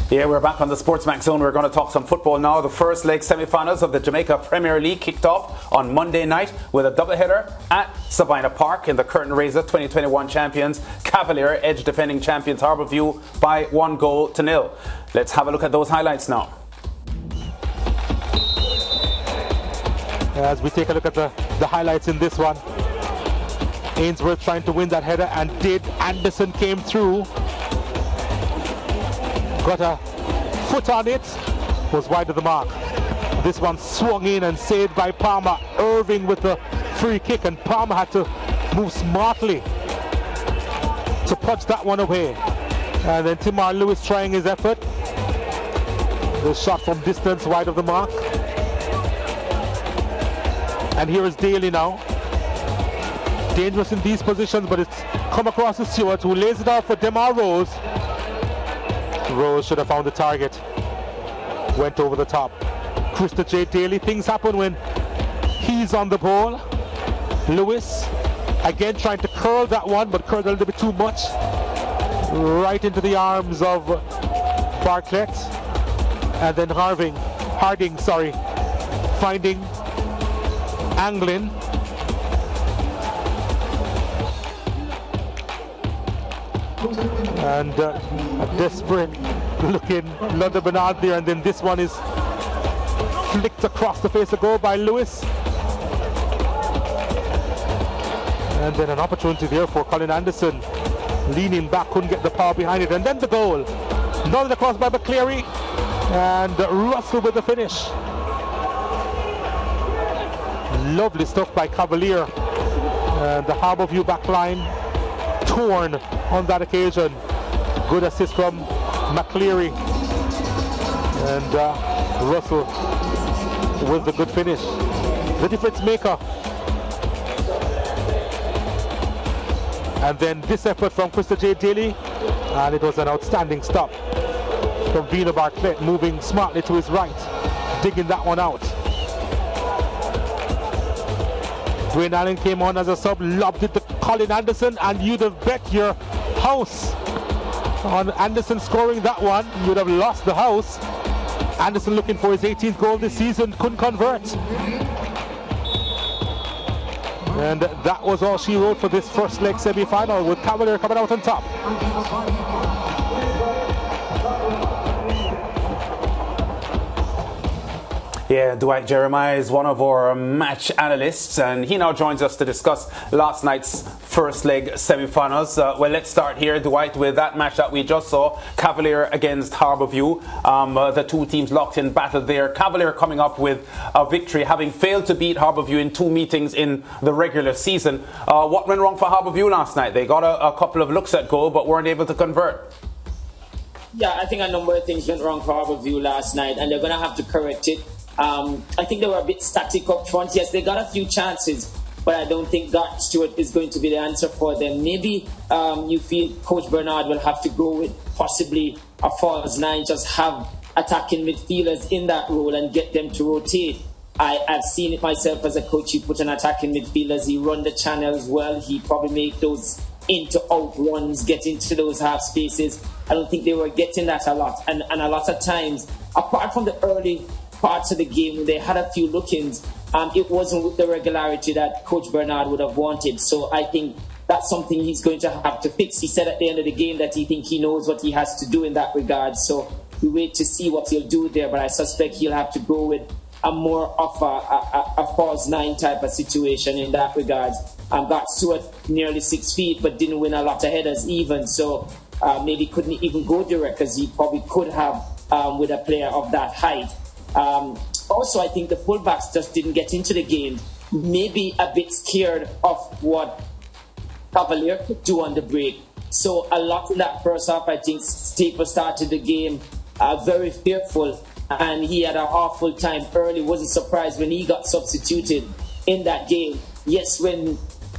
Yeah, we're back on the SportsMax zone. We're going to talk some football now. The first leg semi-finals of the Jamaica Premier League kicked off on Monday night with a doubleheader at Sabina Park in the curtain raiser. 2021 champions Cavalier edged defending champions Harbour View by 1-0. Let's have a look at those highlights now. As we take a look at the highlights in this one, Ainsworth trying to win that header, and did. Anderson came through, got a foot on it, was wide of the mark. This one swung in and saved by Palmer. Irving with the free kick, and Palmer had to move smartly to punch that one away. And then Timar Lewis trying his effort. The shot from distance, wide of the mark. And here is Daly now. Dangerous in these positions, but it's come across to Stewart, who lays it out for Demar Rose. Rose should have found the target. Went over the top. Krista J. Daly. Things happen when he's on the ball. Lewis again trying to curl that one, but curled a little bit too much. Right into the arms of Bartlett. And then Harding, finding Anglin. And a desperate looking London Bernard there, and then this one is flicked across the face of goal by Lewis. And then an opportunity there for Colin Anderson, leaning back, couldn't get the power behind it, and then the goal. Nodded across by McCleary, and Russell with the finish. Lovely stuff by Cavalier. The Harbour View back line torn on that occasion. Good assist from McCleary, and Russell with the good finish. The difference maker. And then this effort from Krista J. Daly, and it was an outstanding stop from Vina Bartlett, moving smartly to his right, digging that one out. Dwayne Allen came on as a sub, lobbed it to Colin Anderson, and you'd have bet your house on Anderson scoring that one. You'd have lost the house. Anderson looking for his 18th goal this season, couldn't convert. And that was all she wrote for this first leg semi-final, with Cavalier coming out on top. Yeah, Dwight Jeremiah is one of our match analysts, and he now joins us to discuss last night's first leg semi-finals. Well, let's start here, Dwight, with that match that we just saw, Cavalier against Harbour View. The two teams locked in battle there. Cavalier coming up with a victory, having failed to beat Harbour View in 2 meetings in the regular season. What went wrong for Harbour View last night? They got a couple of looks at goal, but weren't able to convert. Yeah, I think a number of things went wrong for Harbour View last night, and they're going to have to correct it. I think they were a bit static up front. Yes, they got a few chances, but I don't think Garth Stewart is going to be the answer for them. Maybe you feel Coach Bernard will have to go with possibly a false nine, just have attacking midfielders in that role and get them to rotate. I've seen it myself as a coach. He put an attacking midfielders, he run the channels well, he probably make those into-out runs, get into those half spaces. I don't think they were getting that a lot. And a lot of times, apart from the early parts of the game when they had a few look-ins, it wasn't with the regularity that Coach Bernard would have wanted. So I think that's something he's going to have to fix. He said at the end of the game that he thinks he knows what he has to do in that regard. So we wait to see what he'll do there, but I suspect he'll have to go with a more of a false nine type of situation in that regard. Got Stewart nearly 6 feet, but didn't win a lot of headers even. So maybe couldn't even go direct, as he probably could have with a player of that height. Also, I think the fullbacks just didn't get into the game. Maybe a bit scared of what Cavalier could do on the break. So a lot in that first half, I think Staples started the game very fearful, and he had an awful time early. Wasn't surprised when he got substituted in that game. Yes, when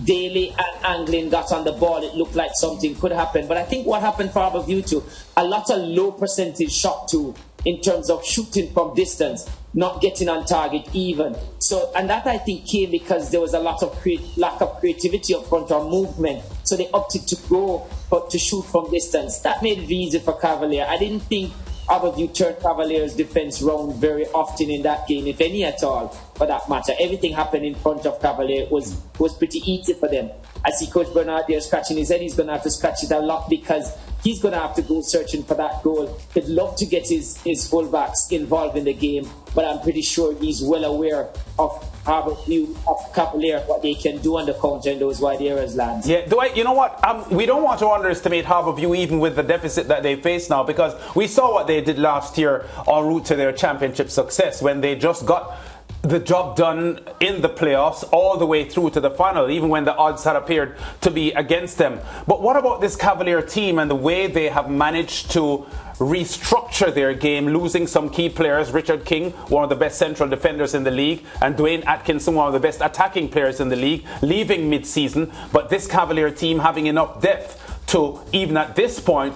Daly and Anglin got on the ball, it looked like something could happen. But I think what happened for Harbour View too, a lot of low percentage shot too, in terms of shooting from distance, not getting on target even. So, and that I think came because there was a lot of lack of creativity up front or movement. So they opted to go to shoot from distance. That made it easy for Cavalier. I didn't think Harbour View turned Cavalier's defence round very often in that game, if any at all, for that matter. Everything happened in front of Cavalier was pretty easy for them. I see Coach Bernard there scratching his head. He's going to have to scratch it a lot because he's going to have to go searching for that goal. He'd love to get his fullbacks involved in the game, but I'm pretty sure he's well aware of Harbour View, of Cavalier, what they can do on the counter in those wide areas, lads. Yeah, Dwight, you know what? We don't want to underestimate Harbour View even with the deficit that they face now, because we saw what they did last year en route to their championship success when they just got the job done in the playoffs all the way through to the final, even when the odds had appeared to be against them. But what about this Cavalier team and the way they have managed to restructure their game, losing some key players, Richard King, one of the best central defenders in the league, and Dwayne Atkinson, one of the best attacking players in the league, leaving mid-season, but this Cavalier team having enough depth to, even at this point,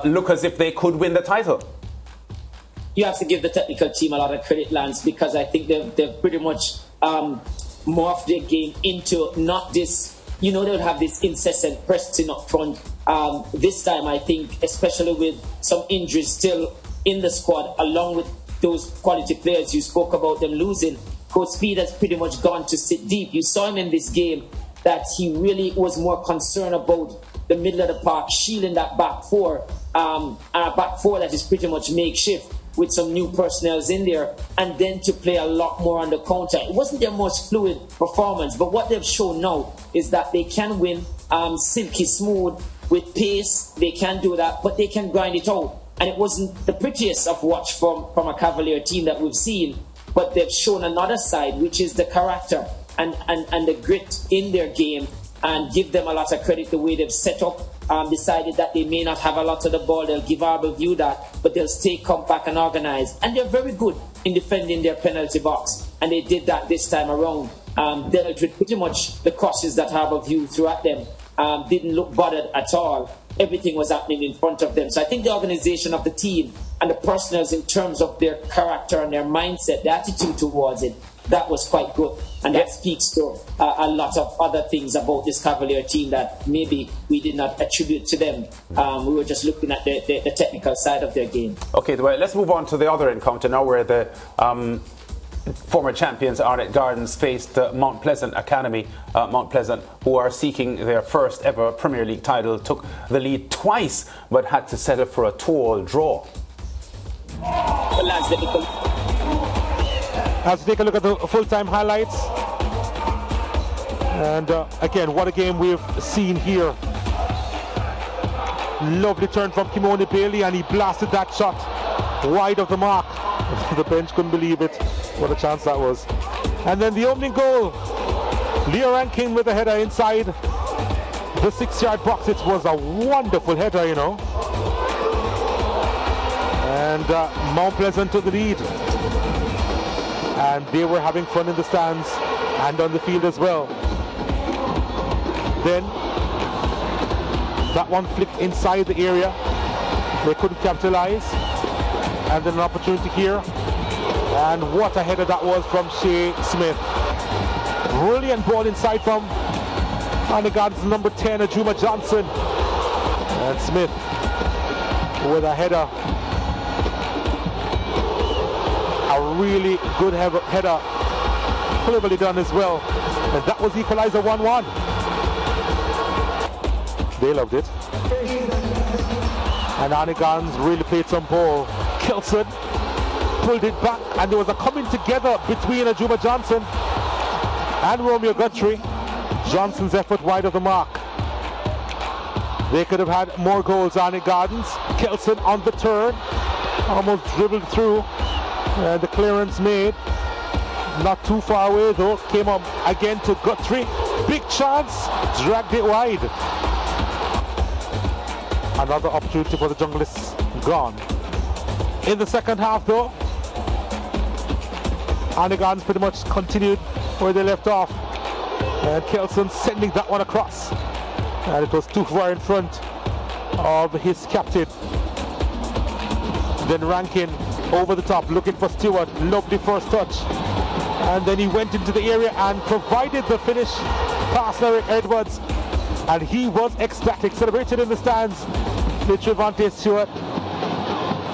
look as if they could win the title? You have to give the technical team a lot of credit, Lance, because I think they've pretty much morphed their game into not this, they would have this incessant pressing up front. This time, I think, especially with some injuries still in the squad, along with those quality players you spoke about them losing, Coach Speed has pretty much gone to sit deep. You saw him in this game that he really was more concerned about the middle of the park, shielding that back four, a back four that is pretty much makeshift, with some new personnel in there, and then to play a lot more on the counter. It wasn't their most fluid performance, but what they've shown now is that they can win silky smooth with pace. They can do that, but they can grind it out. And it wasn't the prettiest of watch from a Cavalier team that we've seen, but they've shown another side, which is the character and the grit in their game, and give them a lot of credit the way they've set up. Decided that they may not have a lot of the ball. They'll give Harbour View that, but they'll stay compact and organized. And they're very good in defending their penalty box. And they did that this time around. Dealt with pretty much the crosses that Harbour View threw at them. Didn't look bothered at all. Everything was happening in front of them. So I think the organization of the team and the personnel in terms of their character and their mindset, the attitude towards it, that was quite good. And that speaks to a lot of other things about this Cavalier team that maybe we did not attribute to them. We were just looking at the technical side of their game. Okay, Dwight, let's move on to the other encounter now, where the former champions Arnett Gardens faced Mount Pleasant Academy. Mount Pleasant, who are seeking their first ever Premier League title, took the lead twice but had to settle for a 2-2 draw. Let's take a look at the full-time highlights. And again, what a game we've seen here. Lovely turn from Kimoni Bailey, and he blasted that shot wide of the mark. The bench couldn't believe it. What a chance that was. And then the opening goal. Leo Rankin with a header inside the 6-yard box. It was a wonderful header, And Mount Pleasant took the lead. And they were having fun in the stands and on the field as well. Then that one flicked inside the area. They couldn't capitalize. And then an opportunity here. And what a header that was from Shea Smith. Brilliant ball inside from Arnett Gardens number 10, Ajuma Johnson. And Smith with a header. A really good header, cleverly done as well. And that was equalizer 1-1. They loved it. And Arnett Gardens really played some ball. Kelson pulled it back, and there was a coming together between Ajuma Johnson and Romeo Guthrie. Johnson's effort wide of the mark. They could have had more goals. Arnett Gardens. Kelson on the turn, almost dribbled through. The clearance made, not too far away though, came up again to Guthrie, big chance, dragged it wide. Another opportunity for the Junglists gone. In the second half though, Arnett Gardens pretty much continued where they left off, and Kelson sending that one across, and it was too far in front of his captain. Then Rankin over the top, looking for Stewart. Lovely first touch. And then he went into the area and provided the finish past Eric Edwards. And he was ecstatic, celebrated in the stands with Trevante Stewart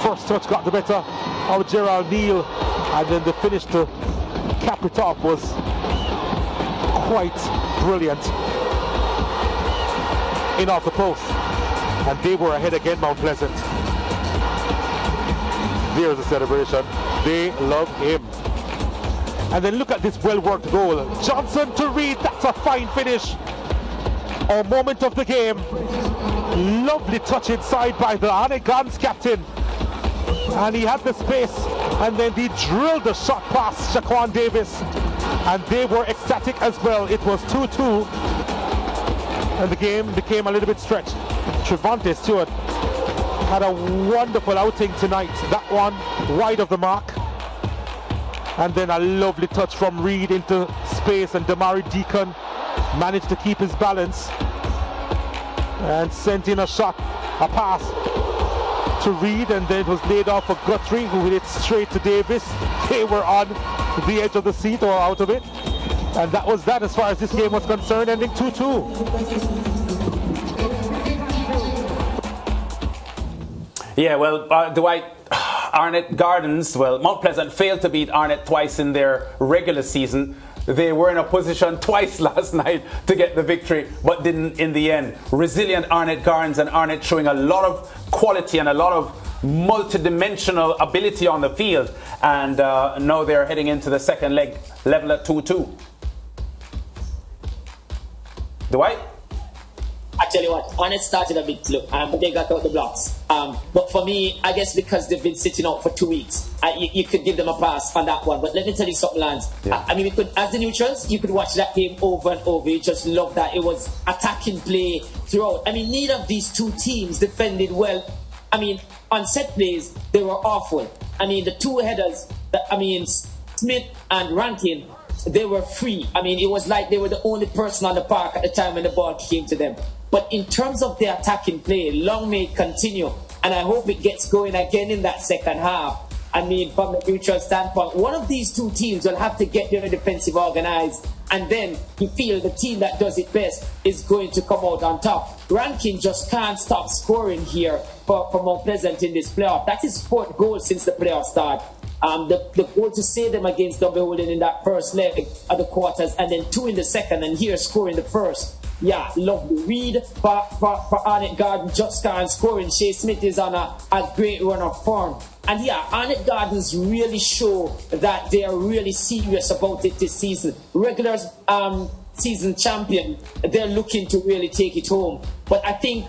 first touch got the better of Gerald Neal, and then the finish to cap it off was quite brilliant in off the post, and they were ahead again, Mount Pleasant. There's the celebration. They love him. And then look at this well-worked goal. Johnson to Reed, that's a fine finish. Our moment of the game. Lovely touch inside by the Arnett Gardens captain. And he had the space, and then he drilled the shot past Shaquan Davis. And they were ecstatic as well. It was 2-2. And the game became a little bit stretched. Trevante Stewart had a wonderful outing tonight. That one wide of the mark. And then a lovely touch from Reed into space, and Damari Deacon managed to keep his balance and sent in a shot, a pass to Reed, and then it was laid off for Guthrie, who hit it straight to Davis. They were on the edge of the seat or out of it. And that was that as far as this game was concerned, ending 2-2. Yeah, well, Dwight, Arnett Gardens, well, Mount Pleasant failed to beat Arnett twice in their regular season. They were in a position twice last night to get the victory, but didn't in the end. Resilient Arnett Gardens, and Arnett showing a lot of quality and a lot of multi-dimensional ability on the field. And now they're heading into the second leg, level at 2-2. Dwight? I tell you what, Arnett started a bit slow, but they got out the blocks. But for me, I guess because they've been sitting out for 2 weeks, you could give them a pass on that one. But let me tell you something, Lance. Yeah. I mean, we could, as the neutrals, you could watch that game over and over. You just love that. It was attacking play throughout. I mean, neither of these two teams defended well. I mean, on set plays, they were awful. I mean, the two headers, Smith and Rankin, they were free. I mean, it was like they were the only person on the park at the time when the ball came to them. But in terms of the attacking play, long may it continue. And I hope it gets going again in that second half. I mean, from a neutral standpoint, one of these two teams will have to get their defensive organized. And then you feel the team that does it best is going to come out on top. Rankin just can't stop scoring here for Mount Pleasant in this playoff. That's his fourth goal since the playoff start. The goal to save them against Double Holding in that first leg of the quarters, and then 2 in the second, and here scoring the first. Yeah, lovely. Reed for Arnett Gardens just can't score, and Shea Smith is on a great run of form. And yeah, Arnett Gardens really show that they are really serious about it this season. Regular season champion, they're looking to really take it home. But I think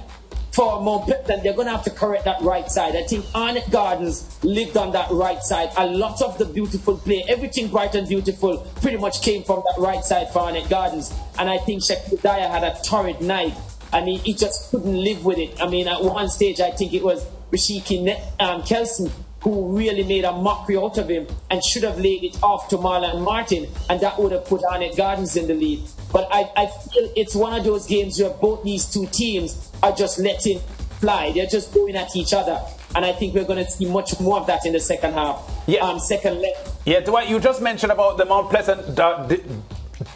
for Mount Pleasant, they're going to have to correct that right side. I think Arnett Gardens lived on that right side. A lot of the beautiful play, everything bright and beautiful, pretty much came from that right side for Arnett Gardens. And I think Sheikh Daya had a torrid night. I mean, he just couldn't live with it. I mean, at one stage, I think it was Rashiki Kelson who really made a mockery out of him and should have laid it off to Marlon Martin, and that would have put Arnett Gardens in the lead. But I feel it's one of those games where both these two teams are just letting fly. They're just going at each other. And I think we're going to see much more of that in the second half. Yeah. Second leg. Yeah, Dwight, you just mentioned about the Mount Pleasant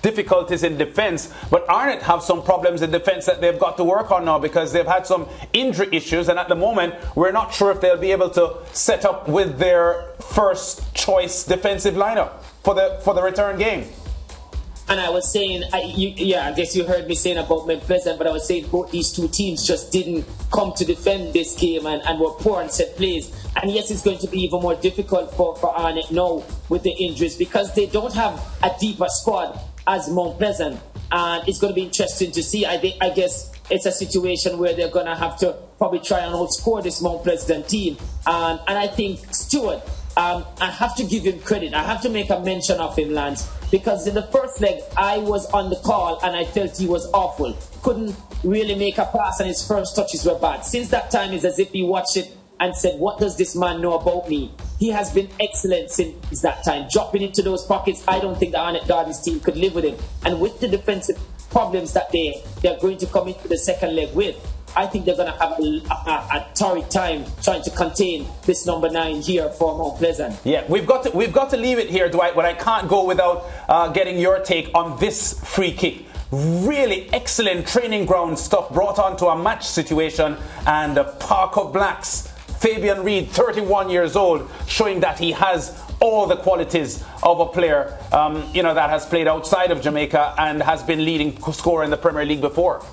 difficulties in defense, but Arnett have some problems in defense that they've got to work on now, because they've had some injury issues, and at the moment we're not sure if they'll be able to set up with their first choice defensive lineup for the return game. And I was saying, I guess you heard me saying about Mount Pleasant, but I was saying both these two teams just didn't come to defend this game and were poor on set plays. And yes, it's going to be even more difficult for Arnett now with the injuries, because they don't have a deeper squad as Mount Pleasant. And it's going to be interesting to see. I guess it's a situation where they're going to have to probably try and outscore this Mount Pleasant team. And I think Stewart, I have to give him credit. I have to make a mention of him, Lance, because in the first leg, I was on the call and I felt he was awful. Couldn't really make a pass, and his first touches were bad. Since that time, it's as if he watched it and said, what does this man know about me? He has been excellent since that time. Dropping into those pockets, I don't think the Arnett Gardens team could live with him. And with the defensive problems that they're going to come into the second leg with, I think they're going to have a torrid time trying to contain this number 9 here for Mount Pleasant. Yeah, we've got to leave it here, Dwight, but I can't go without getting your take on this free kick. Really excellent training ground stuff brought onto a match situation, and the Parker Blacks Fabian Reid, 31 years old, showing that he has all the qualities of a player, that has played outside of Jamaica and has been leading scorer in the Premier League before.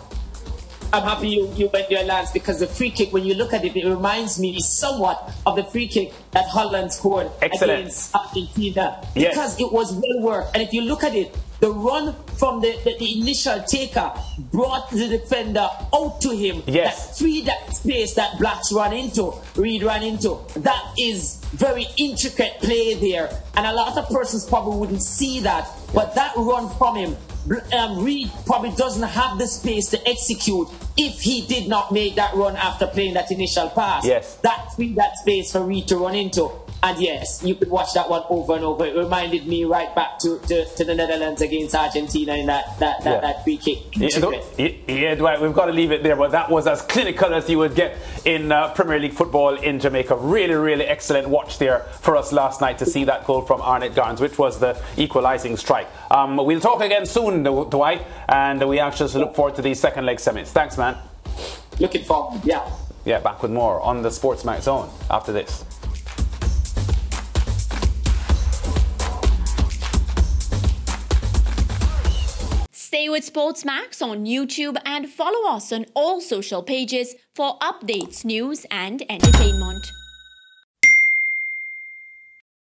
I'm happy you went there, Lance, because the free kick, when you look at it, it reminds me somewhat of the free kick that Holland scored against Argentina. Because it was well worked. And if you look at it, the run from the initial taker brought the defender out to him. That freed that space that Blacks Reid ran into. That is very intricate play there. And a lot of persons probably wouldn't see that. But that run from him, Reid probably doesn't have the space to execute if he did not make that run after playing that initial pass. That freed that space for Reid to run into. And yes, you could watch that one over and over. It reminded me right back to the Netherlands against Argentina in that free kick. Yeah, Dwight, we've got to leave it there. But that was as clinical as you would get in Premier League football in Jamaica. Really, really excellent watch there for us last night to see that goal from Arnett, which was the equalising strike. We'll talk again soon, Dwight, and we actually look forward to these second leg semis. Thanks, man. Looking forward, Yeah, back with more on the SportsMax Zone after this. Stay with SportsMax on YouTube and follow us on all social pages for updates, news and entertainment.